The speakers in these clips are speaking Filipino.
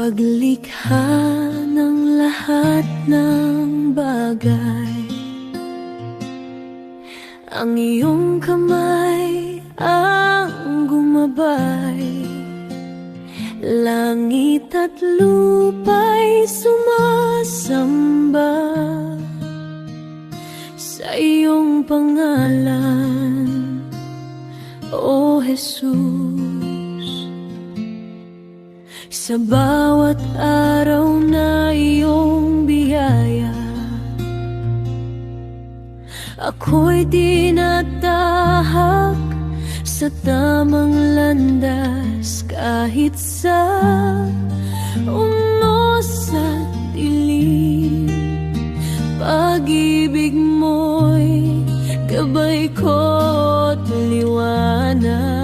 paglikha ng lahat ng bagay, ang iyong kamay ang gumabay. Langit at lupa'y sumasamba sa iyong pangalan, O Jesus. Sa bawat araw na iyong biyaya, ako'y tinatahak sa tamang landas, kahit sa unos at dilim. Pag-ibig mo'y gabay ko't liwanag.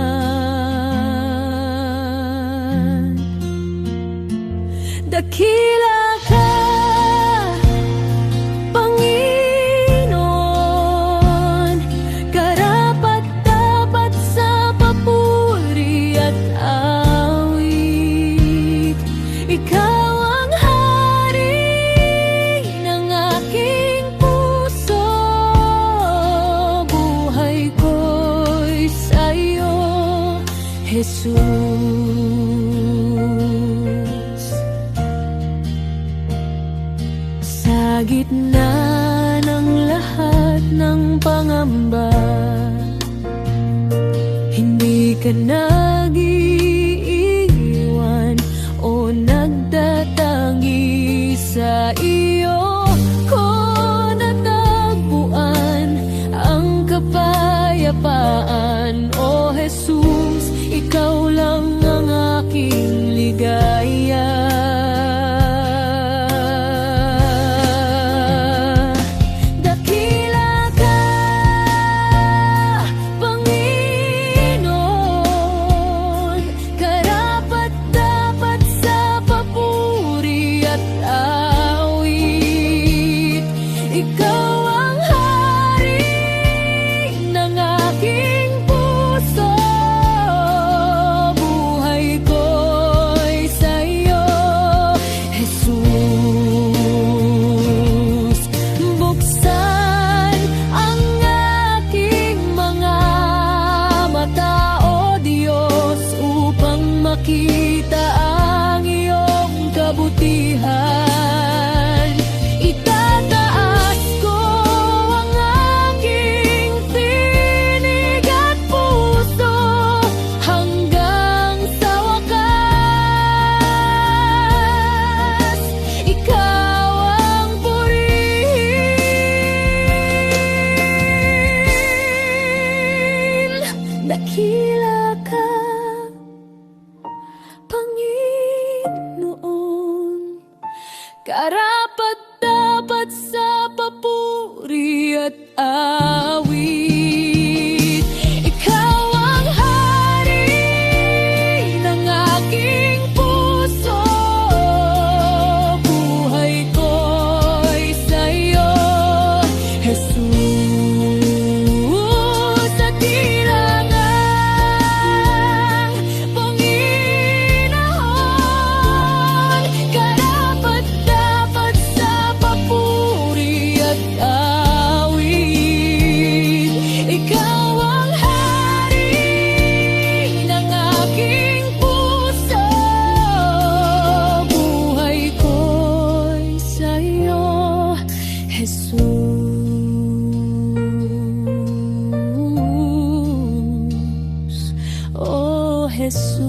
Dakila ka, Panginoon, karapat-dapat sa papuri at awit. Ikaw ang hari ng aking puso, buhay ko'y sa'yo, Jesus. Sa gitna ng lahat ng pangamba, hindi ka nag-iiwan o nagtatangi. Sa iyo ko natagpuan ang kapayapaan, O Jesus. Ikaw lang ang aking ligaya. Makita ang iyong kabutihan, itataas ko ang aking tinig at puso hanggang sa wakas. Ikaw ang purihin. Dakila ka, Panginoon, karapat-dapat sa papuri at awit. Ikaw ang hari ng aking puso, buhay ko'y sa'yo, Jesus. At ilangang Panginoon, karapat-dapat sa papuri at awit. Ikaw ang hari ng aking puso, buhay ko'y sa'yo, Jesus. Oh, Jesus,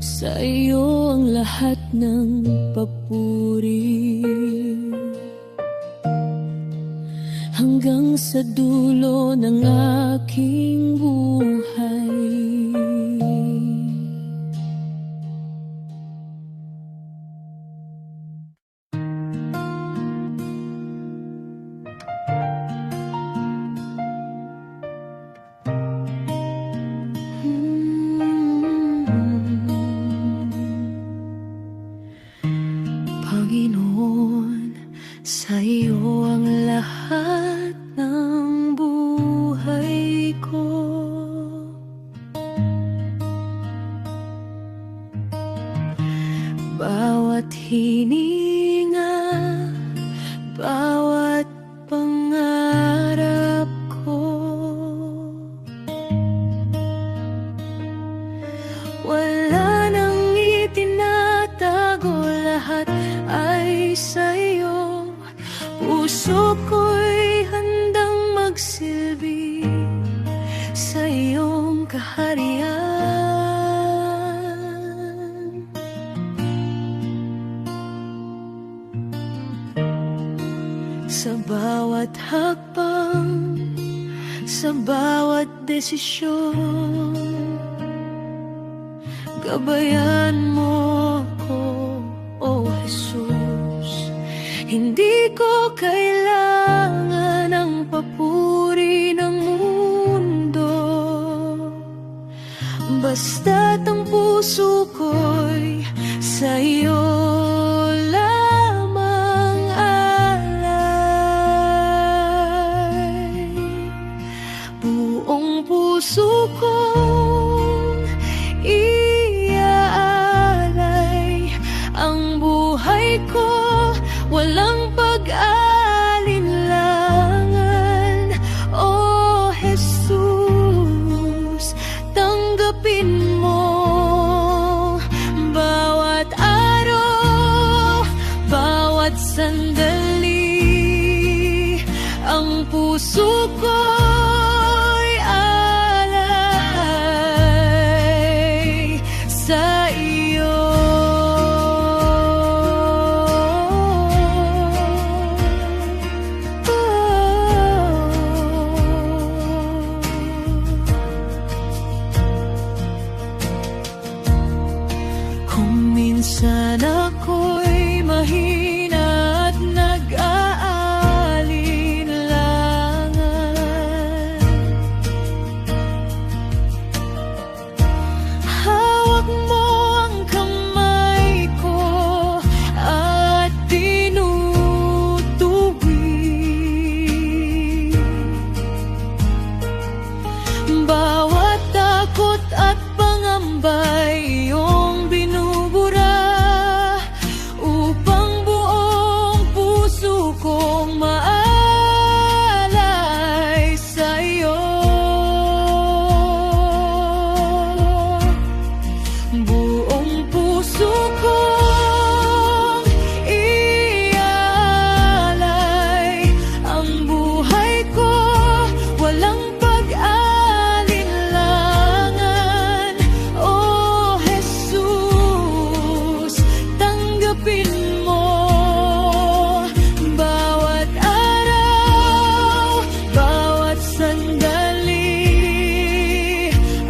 sa iyo ang lahat ng papuri, hanggang sa dulo ng aking buhay. Panginoon, sa iyo ang lahat ng buhay ko. bawat hininga, bawat pangarap ko. Wala nang itinatago, lahat ay sa'yo. Puso ko'y handang magsilbi sa iyong kaharian. Sa bawat hakbang, sa bawat desisyon, gabayan mo ko, O Jesus. Hindi ko kailangan ng papuri ng mundo, basta't ang puso ko'y sa iyo lamang alay. Buong puso kong iaalay ang buhay ko, walang pag-alinlangan. O Jesus, tanggapin mo bawat araw, bawat sandali. Ang puso ko'y alay sa iyo. Kung minsan ako'y mahina at nag-aalinlangan, hawak mo ang kamay ko at tinutuwid. Bawat takot at pangamba'y iyong binubura, upang buong puso kong maalay sa iyo. Buong puso kong iaalay ang buhay ko, walang pag-alinlangan. O Jesus, tanggapin mo bawat araw, bawat sandali.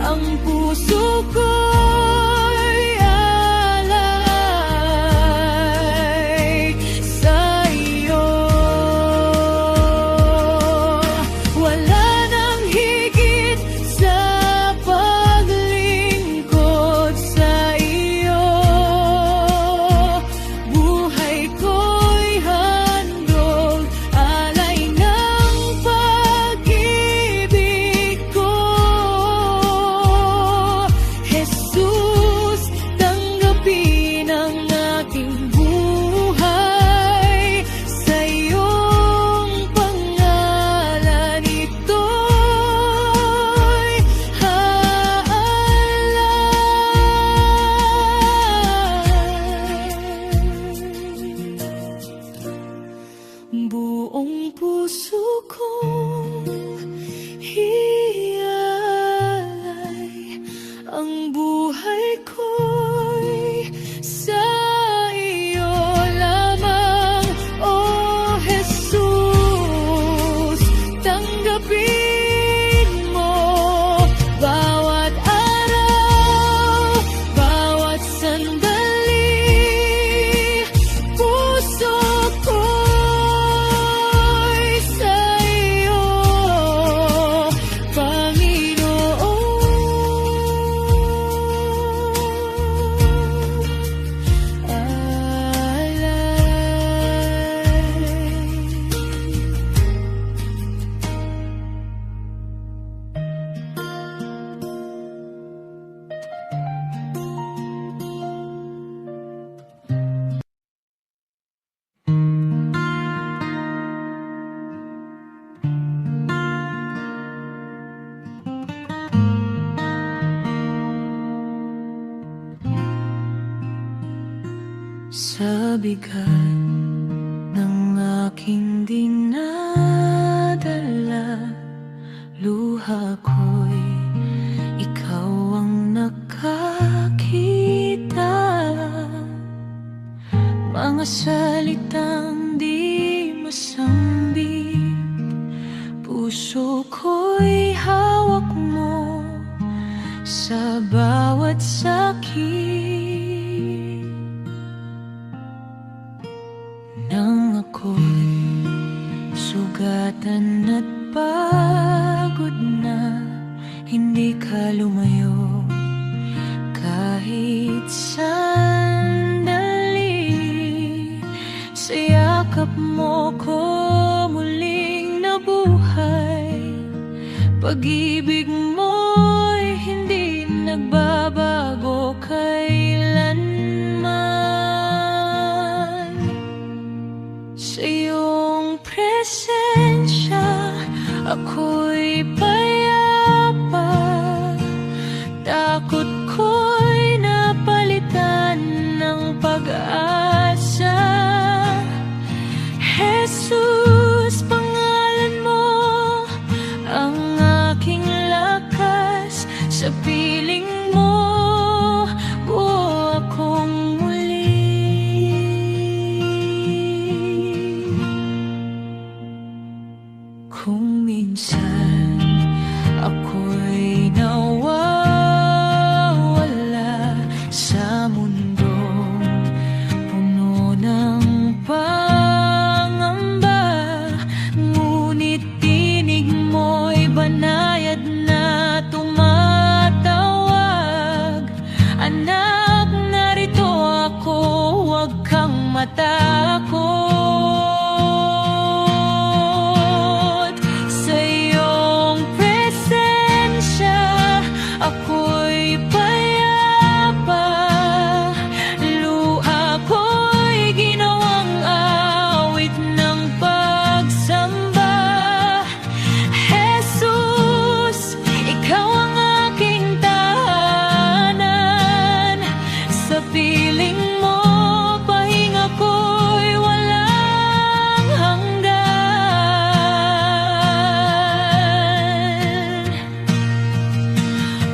Ang puso ko'y alay Sa bigat ng aking dinadala, luha ko'y ikaw ang nakakita. Mga salitang di masambit, puso ko'y hawak mo sa bawat sakit. Nang ako'y sugatan at pagod na, hindi ka lumayo kahit sandali. Sa yakap mo ko muling nabuhay, pag-ibig mo'y hindi nagbabago kailanman. Sa iyong presensya ako'y payapa, takot ko'y napalitan ng pag-asa. Jesus, pangalan mo ang aking lakas. Sa piling mo buo akong muli. Kung minsan ako'y nawawala sa mundong puno ng pangamba, ngunit tinig mo'y banayad na tumatawag. Anak, narito ako, huwag kang matakot. Sa iyong presensya ako'y payapa, luha ko'y ginawang awit ng pagsamba. Jesus, ikaw ang aking tahanan. Sa piling mo pahinga ko'y walang hanggan.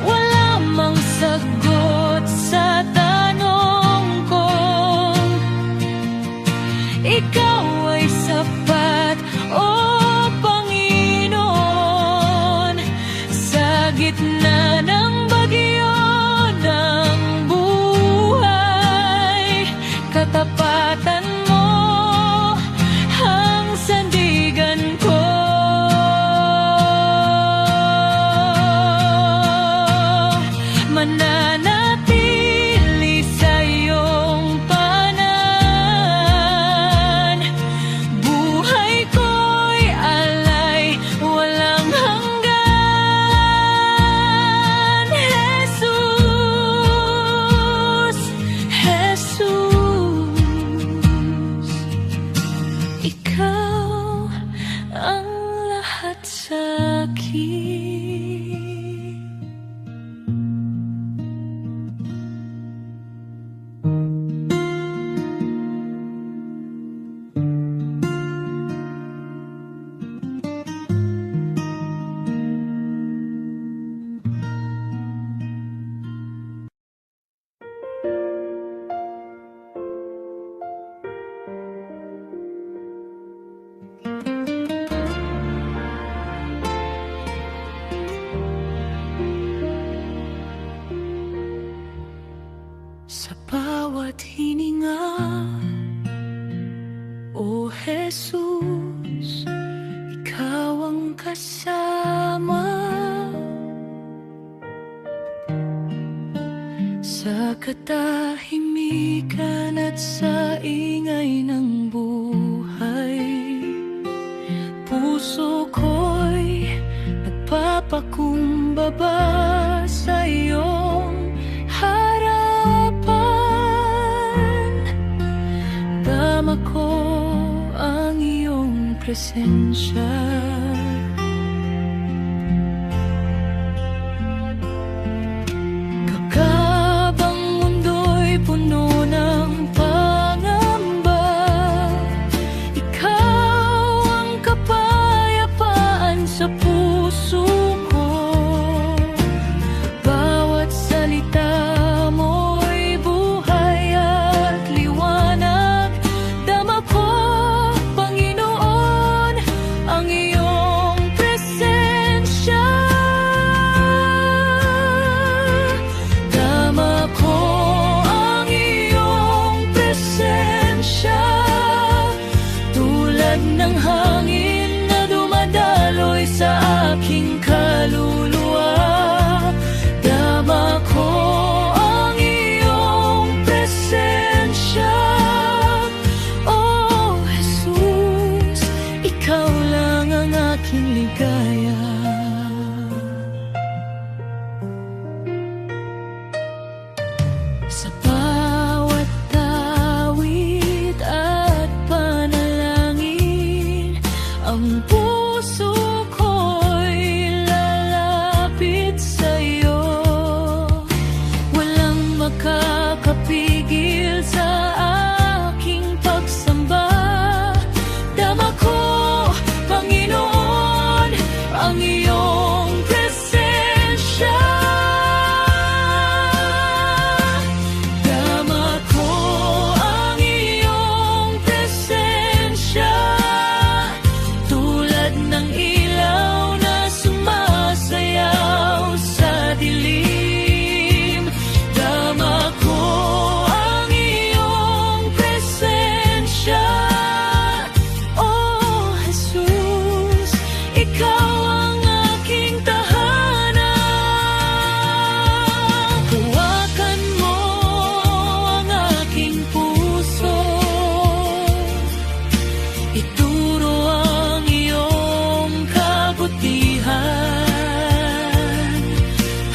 Wala mang sagot sa tanong ko, ikaw ay sapat, o Panginoon. Sa gitna ng bagyo ng buhay, katapatan mo ang sandigan ko. Mananatili sa iyong tahanan, buhay ko'y alay, walang hanggan. Jesus, Jesus, ikaw ang lahat sa'kin. Sa bawat hininga, O Jesus, ikaw ang kasama. Sa katahimikan at sa ingay ng buhay, puso ko'y nagpapakumbaba sa iyong harapan. Dama ko ang iyong presensya. Kakabang mundo'y puno ng pangamba, Sa bawat awit at panalangin, ang puso ko'y lalapit sa'yo. Walang makakapigil sa aking pagsamba. Dama ko, Panginoon, ang iyong presensya. Dama ko ang iyong presensya, tulad ng ilaw na sumasayaw sa dilim. Dama ko ang iyong presensya, oh Jesus, ikaw ang aking tahanan. Hawakan mo ang aking puso, ituro ang iyong kabutihan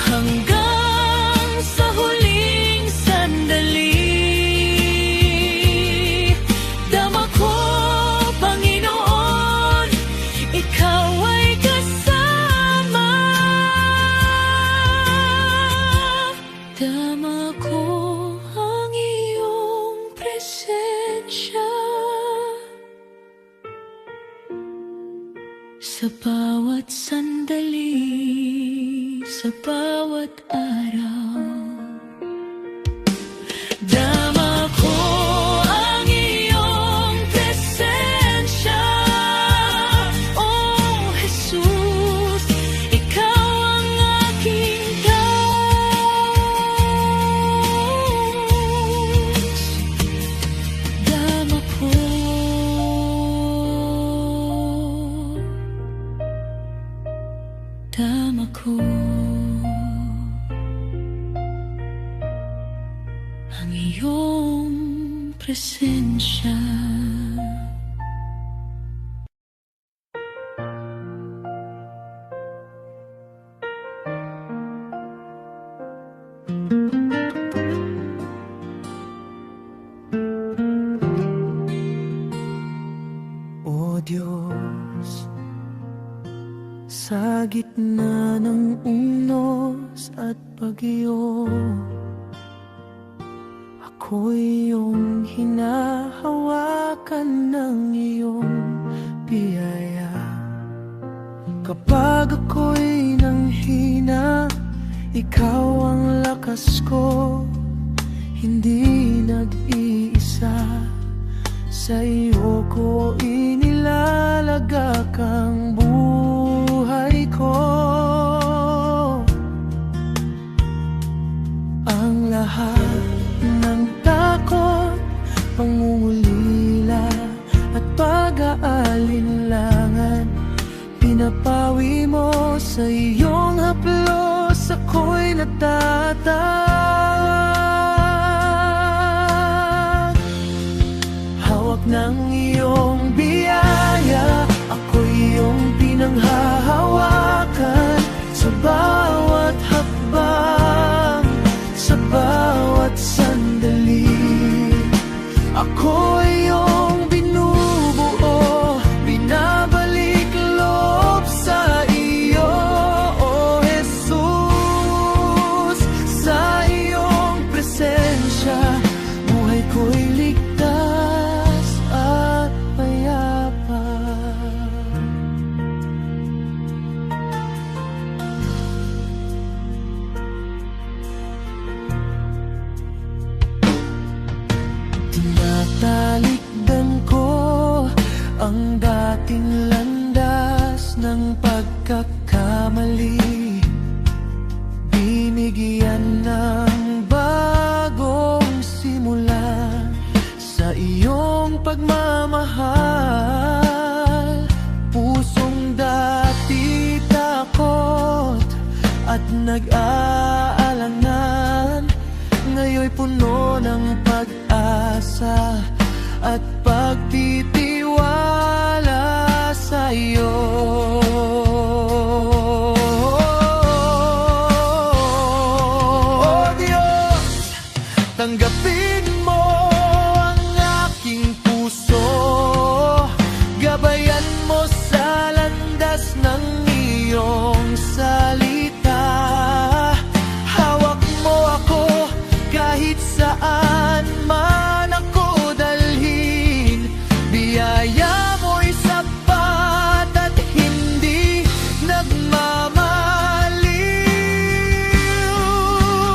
hanggang sa huling sandali. Dama ko, Panginoon, ikaw ay kasama. Dama ko ang iyong presensya sa bawat sandali, sa bawat araw. Dama ko ang iyong presensya, oh Jesus, ikaw ang aking Diyos. Dama ko, dama ko ang iyong presensya. O Diyos, sa gitna ng unos at bagyo, ako'y iyong hinahawakan ng iyong biyaya. Kapag ako'y nanghina, ikaw ang lakas ko, hindi nag-iisa. Sa iyo ko inilalagak ang buhay ko. Ang lahat ng takot, pangungulila at pag-aalinlangan, pinapawi mo sa iyong haplos. Ako'y natatag, hawak ng iyong biyaya, ako'y iyong pinanghahawakan. Sa bawat hakbang, sa bawat sandali, ako'y iyong binubuo, binabalik loob sa iyo, O Jesus. Sa iyong presensya, buhay ko'y ligtas at payapa. Tinatalikdan ko ang dating landas ng pagkakamali, binigyan ng bagong simula sa iyong pagmamahal. Pusong dati takot at nag-aalangan, ngayon'y puno ng pag-asa at pagtitiwala sa iyo. O Diyos, Tanggapin mo ang aking puso, gabayan mo sa landas ng iyong salita. Hawak mo ako kahit saan man ako dalhin. Biyaya mo'y sapat at hindi nagmamaliw.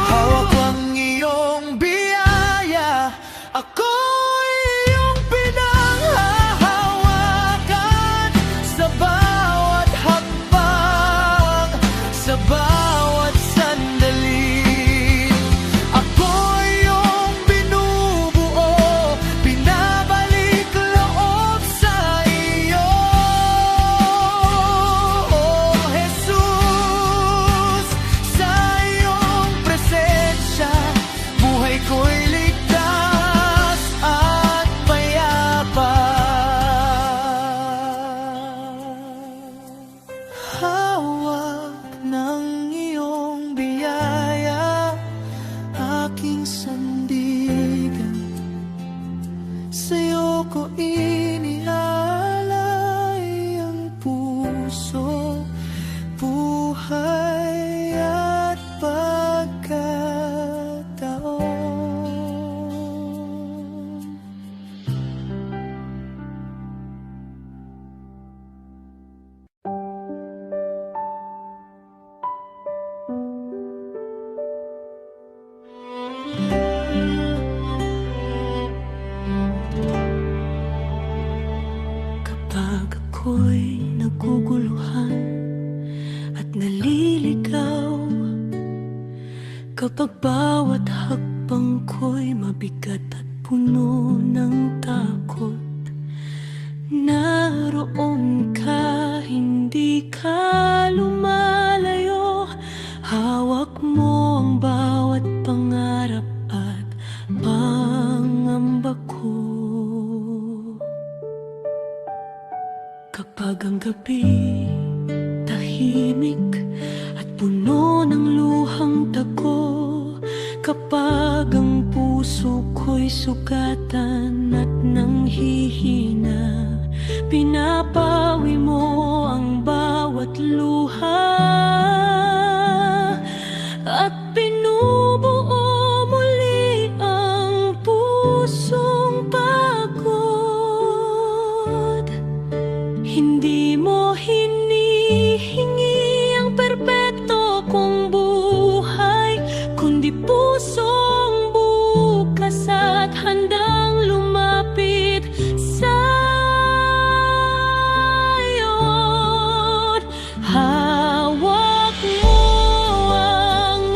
Hawak ang iyong biyaya, ako'y iyong pinanghahawakan. Sa bawat hakbang, sa bawat sandali, ako'y iyong binubuo, pinabalik loob sa iyo. Oh Jesus, sa iyong presensya, buhay ko'y ligtas at payapa. Hawak ng iyong biyaya, aking sandigan. Sa'yo ko inialay ang puso, buhay at pagkataon. Kapag ako'y naguguluhan at naliligaw, kapag bawat hakbang ko'y mabigat at puno ng takot, naroon ka, hindi ka lumalayo. Hawak mo ang bawat pangarap at pangamba ko. Kapag ang gabi tahimik at puno ng luhang tago, kapag ang puso ko'y sugatan at nanghihina, pinapawi mo ang bawat luha at binubuo muli ang pusong pagod. Hindi mo hinihingi ang perpekto kong buhay, kundi pusong bukas at handang lumapit sa'yo. Hawak mo ang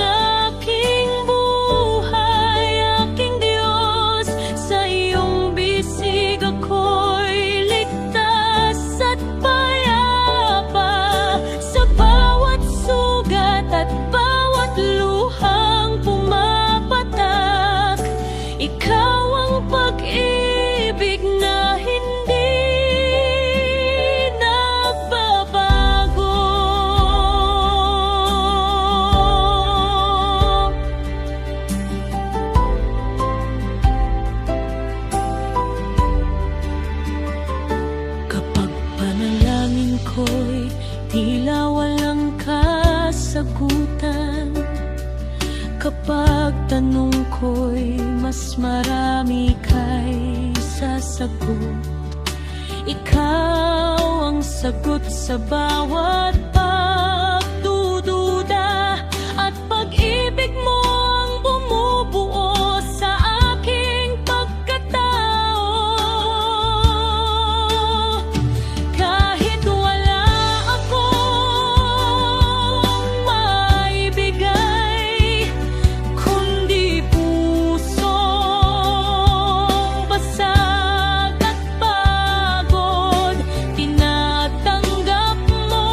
aking buhay, aking Diyos. Sa iyong bisig ako'y ligtas at payapa. Sa bawat sugat at bawat luhang pumapatak, ikaw ang pag-ibig na hindi nagbabago. Kapag panalangin ko'y tila walang kasagutan, kapag tanong ko'y mas marami kaysa sagot, ikaw ang sagot sa bawat pagdududa. At pag-ibig mo ang bumubuo sa aking pagkatao. Kahit wala akong maibigay, kundi pusong basag at pagod, tinatanggap mo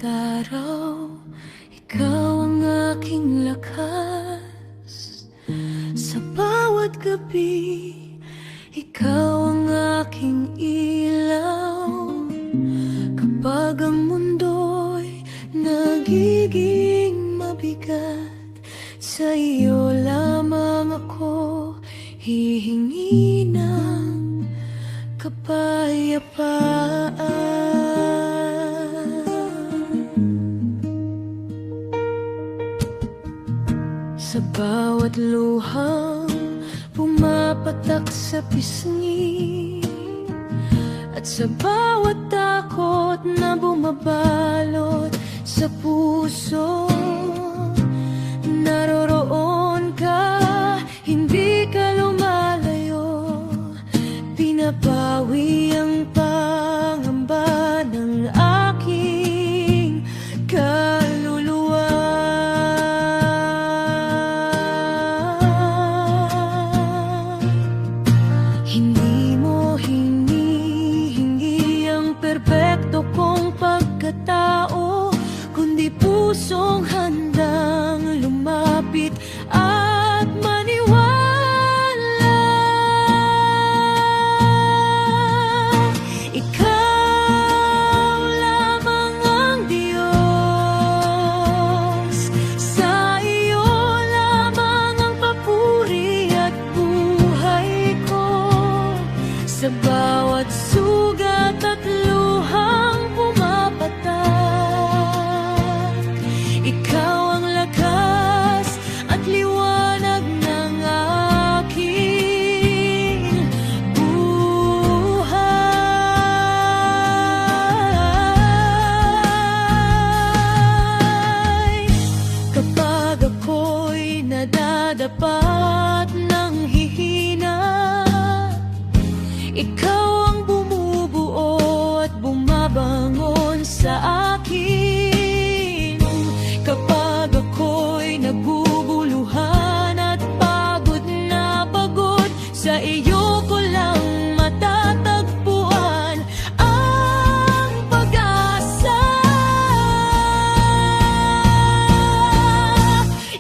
araw, ikaw ang aking lakas. Sa bawat gabi, ikaw ang aking ilaw. Kapag ang mundo'y nagiging mabigat, sa iyo lamang ako hihingi ng kapayapaan. Sa bawat luhang pumapatak sa pisngi, at sa bawat takot na bumabalot sa puso, naroroon ka, hindi ka lumalayo. Pinapawi ang pangamba ng aking kaluluwa. Hindi mo hinihingi ang perpekto kong pagkatao, kundi pusong handang lumapit at maniwala. Ikaw lamang ang Diyos, sa iyo lamang ang papuri at buhay ko. Sa bawat sugat at luhang pumapatak, ikaw ang lakas at liwanag ng aking buhay. Kapag ako'y nadadapat ng hihina, ikaw ang bumubuo at bumabangon sa akin. Kapag ako'y naguguluhan at pagod na pagod, sa iyo ko lang matatagpuan ang pag-asa.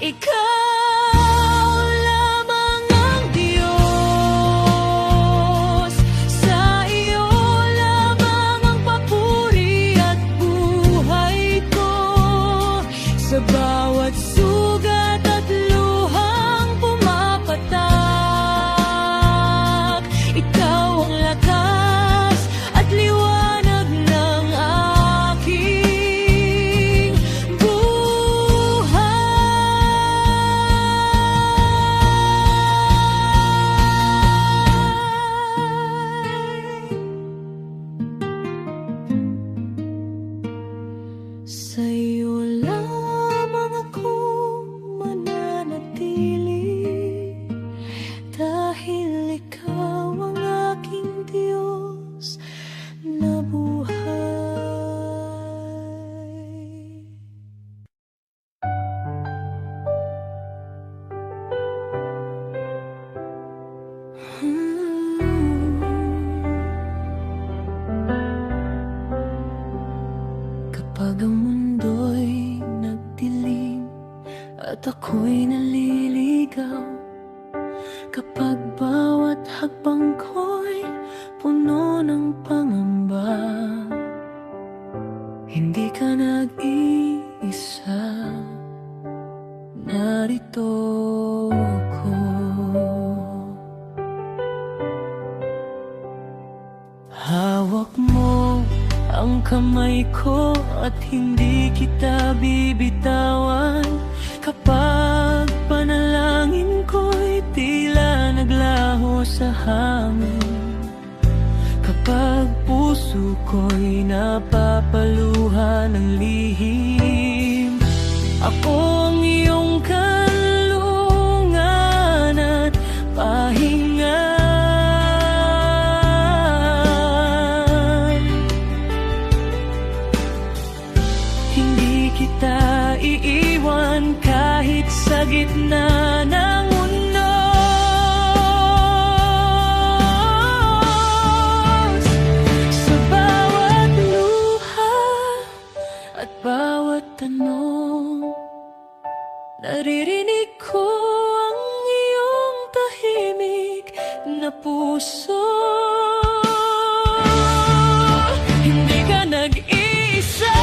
Ikaw lamang ang Diyos, sa iyo lamang ang papuri at buhay ko. Sa bawat sugat at luhang pumapatak, ikaw ang lakas at liwanag ng aking buhay. Sa iyo lamang ako mananatili, dahil ikaw ang aking Diyos na buhay. Kapag ang mundo'y nagdilim at ako'y naliligaw, kapag bawat hakbang ko'y puno ng pangamba, hindi ka nag-iisa, narito ako. Hawak mo ang kamay ko at hindi kita bibitawan. Kapag panalangin ko'y tila naglaho sa hangin, kapag puso ko'y napapaluha ng lihim, ako ang iyong kanlungan at pahinga. Hindi kita iiwan kahit sa gitna ng unos. Sa bawat luha at bawat tanong, naririnig ko ang iyong tahimik na puso. Hindi ka nag-iisa,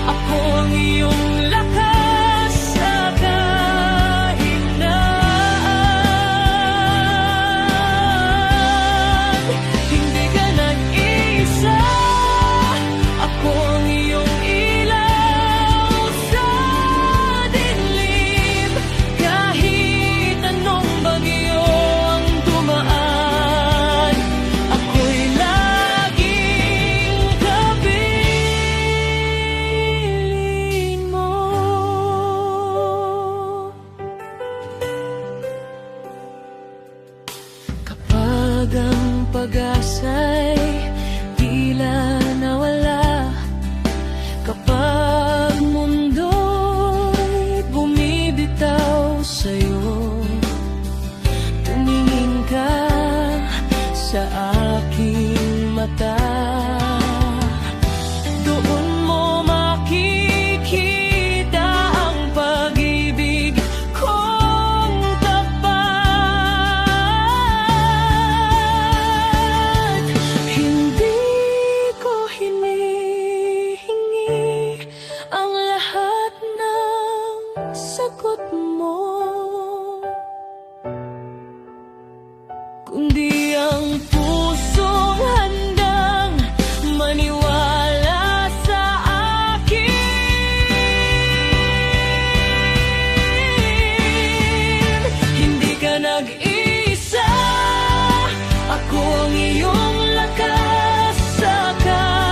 ako ang iyong lakas sa kahinaan. Hindi ka nag-iisa, ako ang iyong ilaw sa dilim. Kahit anong bagyo ang dumaan, ako'y laging kapiling mo. Kapag ang pag-asa'y tila nawala, kapag mundo'y bumibitaw sa'yo, tumingin ka sa aking mata. Doon mo makikita ang pag-ibig kong tapat. Hindi ko hinihingi ang lahat ng sagot mo, kundi ang pusong handang maniwala sa akin. Hindi ka nag-iisa, ako ang iyong lakas sa kahinaan.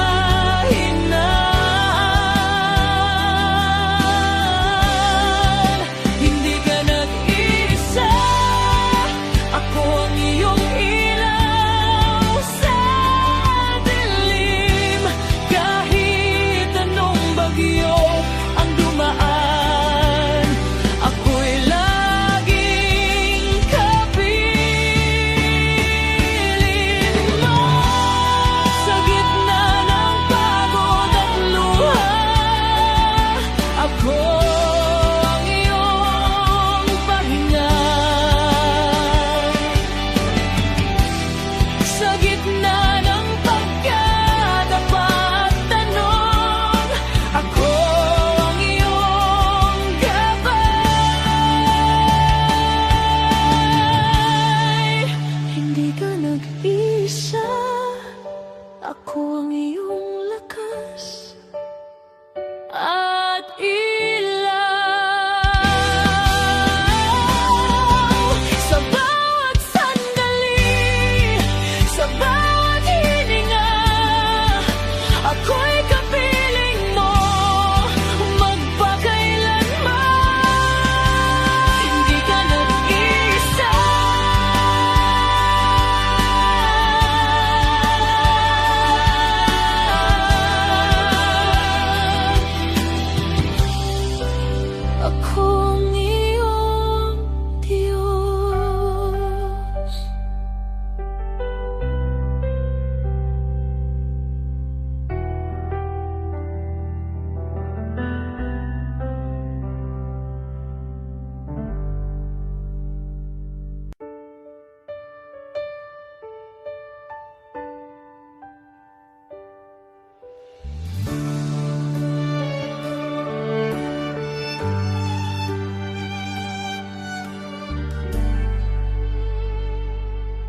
Hindi ka nag-iisa, ako ang iyong ilaw sa dilim. Kahit anong bagyo ang dumaan, ako'y laging kapiling mo. Sa gitna ng pagod at luha, ako ang iyong pahinga. Sa gitna ng pagkadapa at tanong, ako ang iyong gabay. Hindi ka nag-isa, ako ang iyong lakas at ilaw. Sa bawat sandali, sa bawat hininga, ako'y kapiling mo magpakailanman. Hindi ka nag-iisa, ako ang iyong Diyos.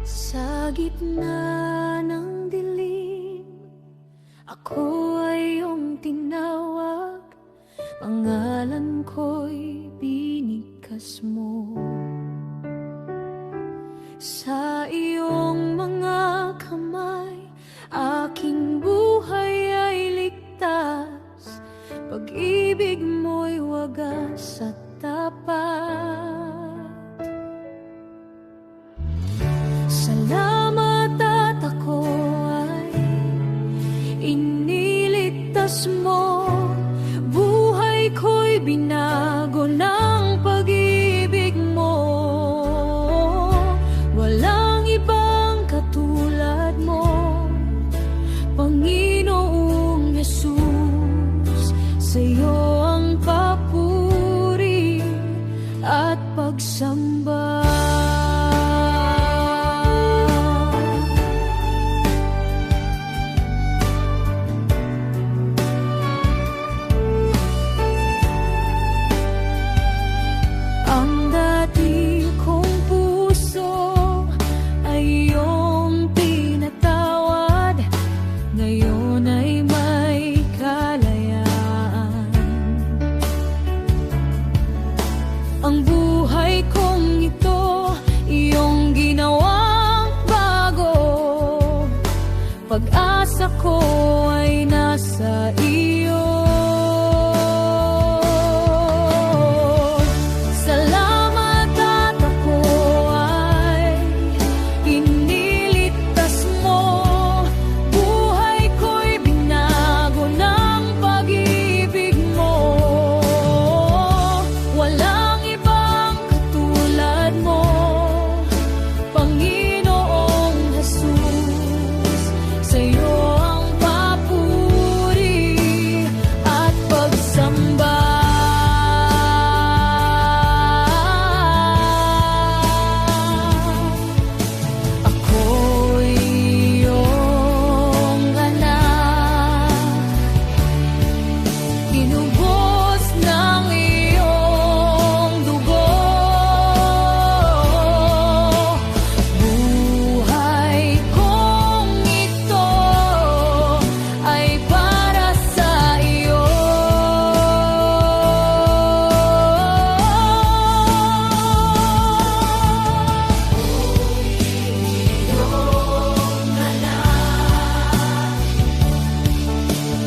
Sa gitna ng dilim, ako ay iyong tinawag. Pangalan ko'y binikas mo. Sa iyong mga kamay, aking buhay ay ligtas. Pag-ibig mo'y wagas at tapat. Salamat at ako ay iniligtas mo. Buhay ko'y binago ng pag-ibig mo. Walang ibang katulad mo, Panginoong Hesus. sa'yo ang papuri at pagsamba. Ang dati kong puso ay iyong pinatawad, ngayon ay may kalayaan. Ang buhay kong ito, iyong ginawang bago. Pag-asa ko ay nasa iyo. Salamat at ako ay iniligtas mo. Buhay ko'y binago ng pag-ibig mo. Walang ibang katulad mo, Panginoong Jesus. Sa'yo ang papuri at pagsamba. Ako'y iyong anak, tinubos ng iyong dugo. Buhay kong ito ay para sa iyo.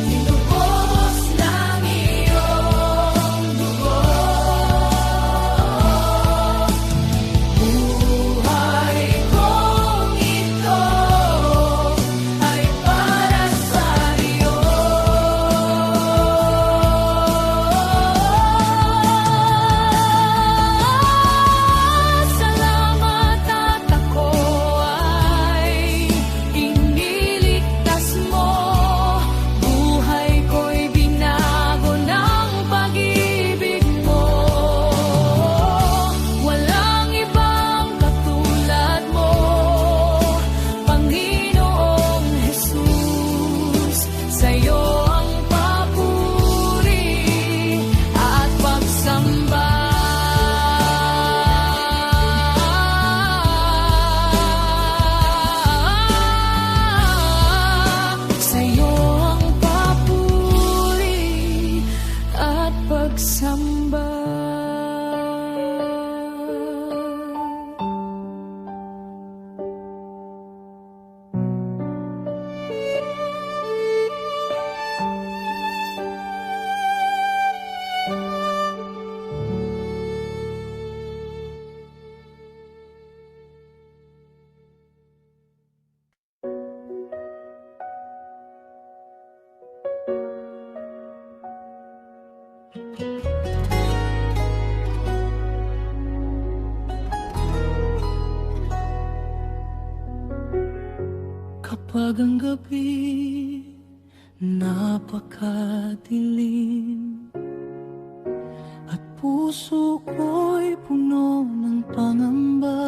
Tinubos ng iyong dugo. Buhay kong ito ay para sa iyo. Salamat at ako ay iniligtas mo. Buhay ko'y binago ng pag-ibig mo. Walang ibang katulad mo, Panginoong Jesus. Sa'yo ang papuri at pagsamba. Sa'yo ang papuri at pagsamba. Kapag ang gabi napakadilim at puso ko'y puno ng pangamba,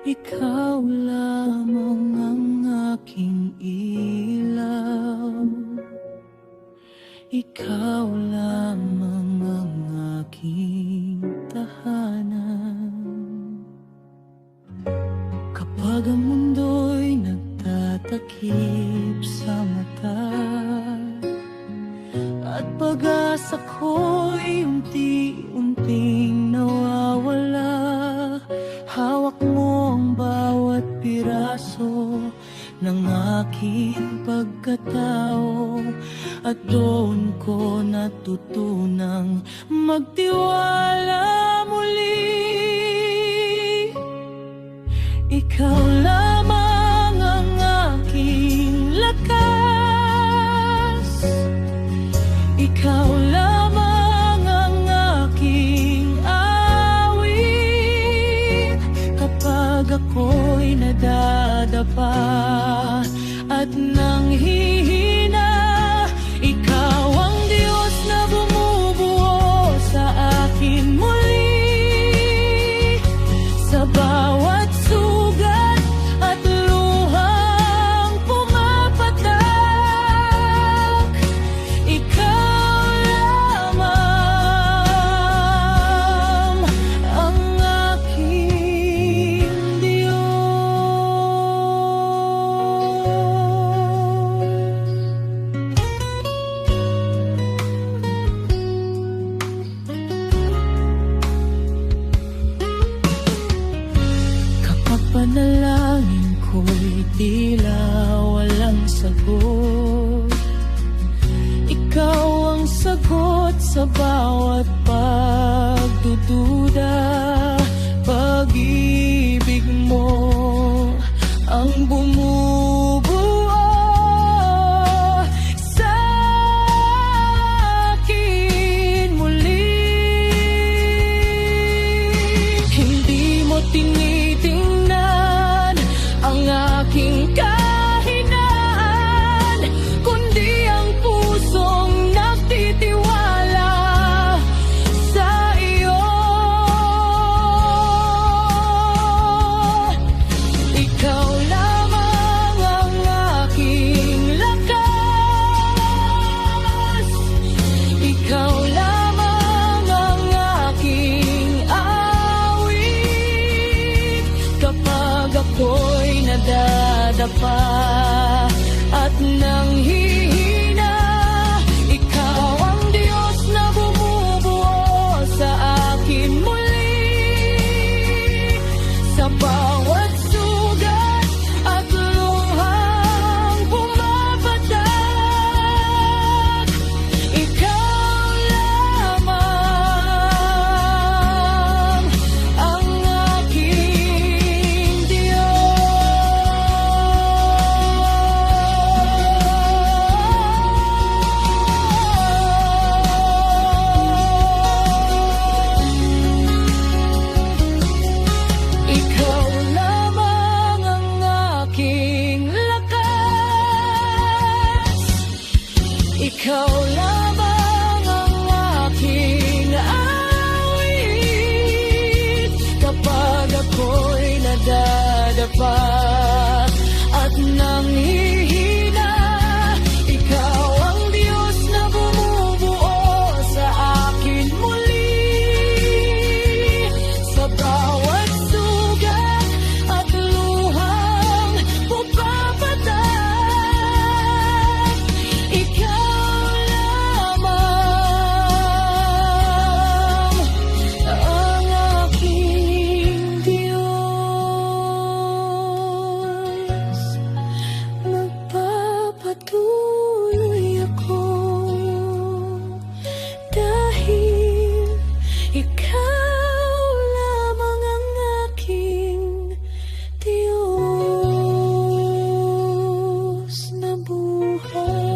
ikaw lamang ang aking ilaw, ikaw lamang ang aking tahanan. Kapag ang mundo'y nagtatakip sa mata at pag-asa ko'y unti-unting nawawala, hawak mo ang bawat piraso ng aking pagkatao at doon ko natutunang magtiwala muli. Ikaw lamang ang aking lakas, ikaw lamang ang aking awit. Kapag ako'y nadadapa at nanghihina, ikaw sa bawat pagdududa. Pag-ibig mo ang bumubuo sa akin muli. Hindi mo tinitingnan ang aking kahinaan, kundi ang pusong nagtitiwala sa iyo. Ikaw lamang ang aking lakas, ikaw lamang ang aking awit. Kapag ako'y nadadapa at nanghihina, ikaw ang Diyos na bumubuo sa akin muli. Sa bawat sugat at luhang bumabatak, ikaw lamang ang aking Ikaw lamang ang aking lakas, ikaw lamang ang aking awit. Kapag ako'y nadadapa at nanghihina, ikaw ang Diyos na bumubuo sa akin muli. Sa bawat sugat at luhang bumabatak, ikaw lamang ang aking Diyos. Magpapatuloy ako dahil ikaw lamang ang aking Diyos na buhay.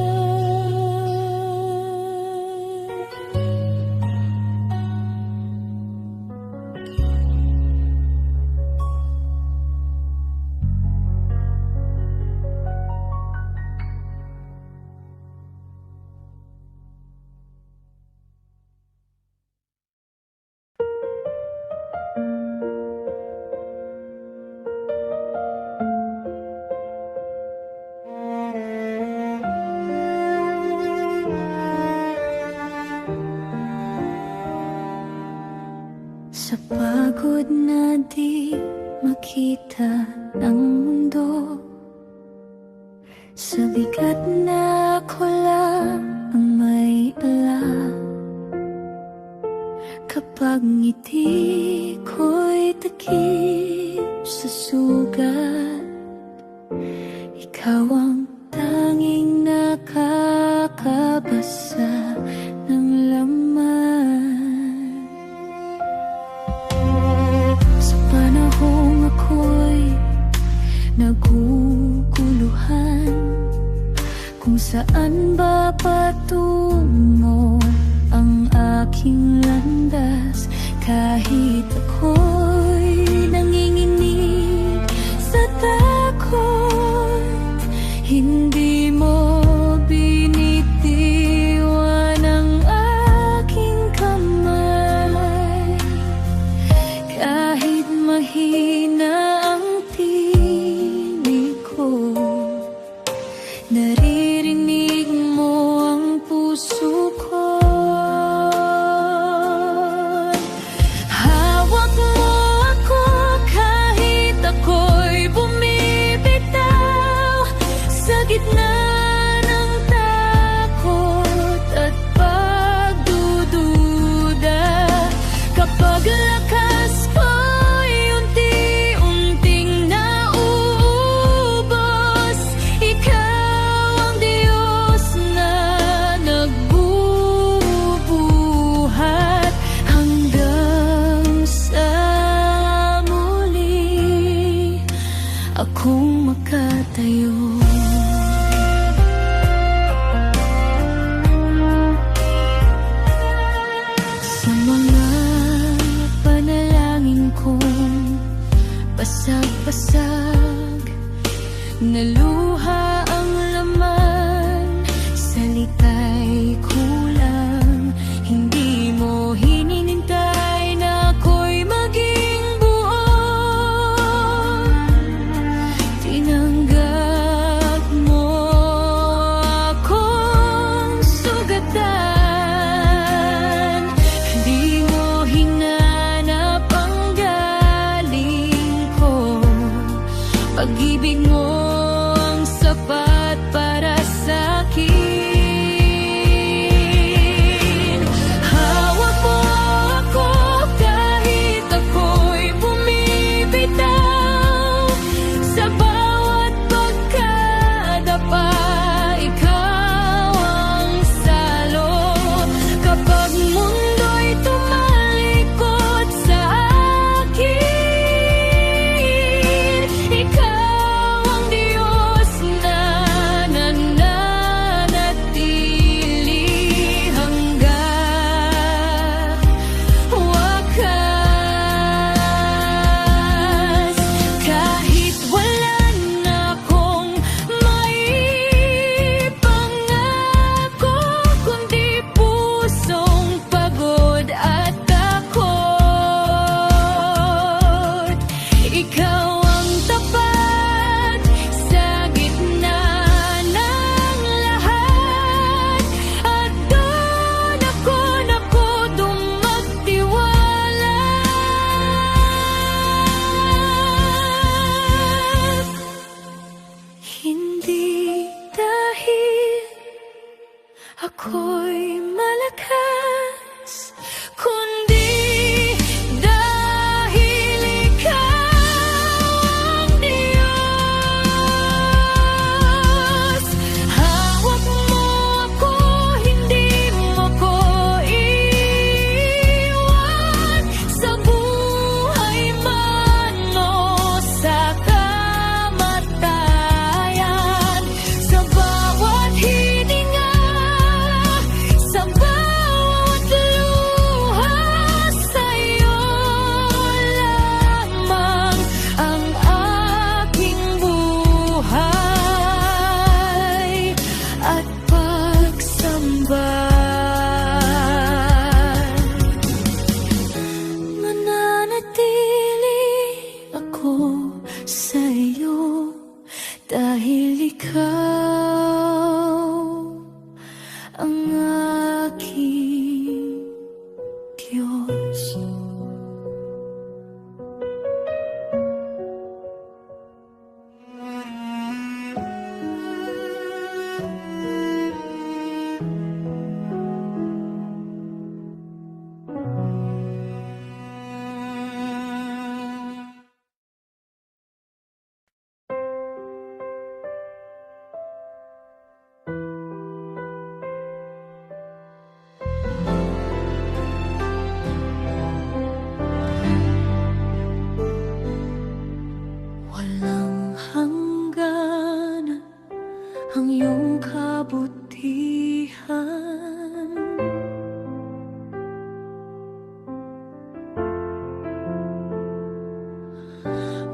Sa pagod na di makita ng mundo, sa bigat na ako lang ang may alam. Kapag ngiti ko'y takip sa sugat, ikaw ang tanging nakakabasa ng laman. Sa panahong ako'y naguguluhan, kung saan ba patungo ang aking landas, kahit ako'y nanginginig sa takot, hindi mo binitiwan ang aking kamay. Kahit mahina ang tinig ko, naririnig mo ang puso ko. Hawak mo ako kahit ako'y bumibitaw sa gitna ng takot at pagdududa. Kapag lakas ko'y unti-unting nauubos, ikaw ang Diyos na nagbubuo Pag-ibig mo ang sapat para sa'kin. Hawak mo ako kahit ako'y bumibitaw. Sa bawat pagkadapa, ikaw ang salo. Kapag mundo'y tumalikod sa akin, ikaw ang Diyos na nananatili hanggang wakas. Kahit wala na akong maipangako, kundi pusong pagod at takot, ikaw ang tapat sa gitna ng lahat. At doon ako magtiwala. Hindi dahil ako'y malakas, kundi dahil ikaw ang Diyos. Hawak mo ako, hindi mo ko iiwan. Sa buhay man o sa kamatayan, sa bawat hininga, sa bawat luha, sa'yo lamang ang aking buhay at pagsamba. Mananatili ako sa'yo dahil ikaw ang aking Diyos. Walang hangganan ang iyong kabutihan.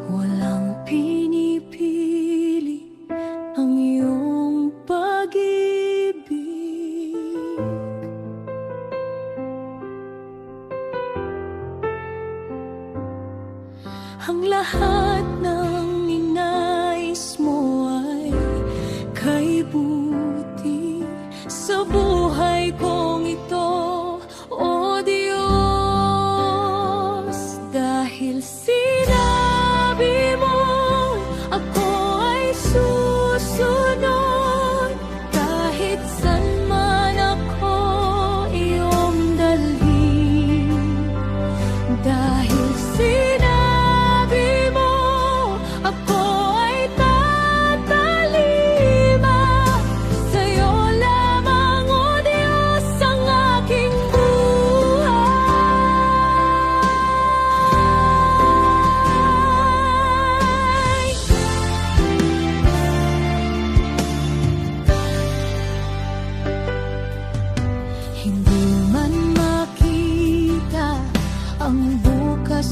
Walang pinipili ang iyong pag-ibig. Ang lahat ng ninais mo ay kay buti sa buhay kong ito, O Diyos. Dahil sinabi mo ako ay susunod, kahit saan man ako iyong dalhin. Dahil sinabi mo ako ay tatalima, sa'yo lamang, O Diyos, ang aking buhay. Hindi man makita ang bukas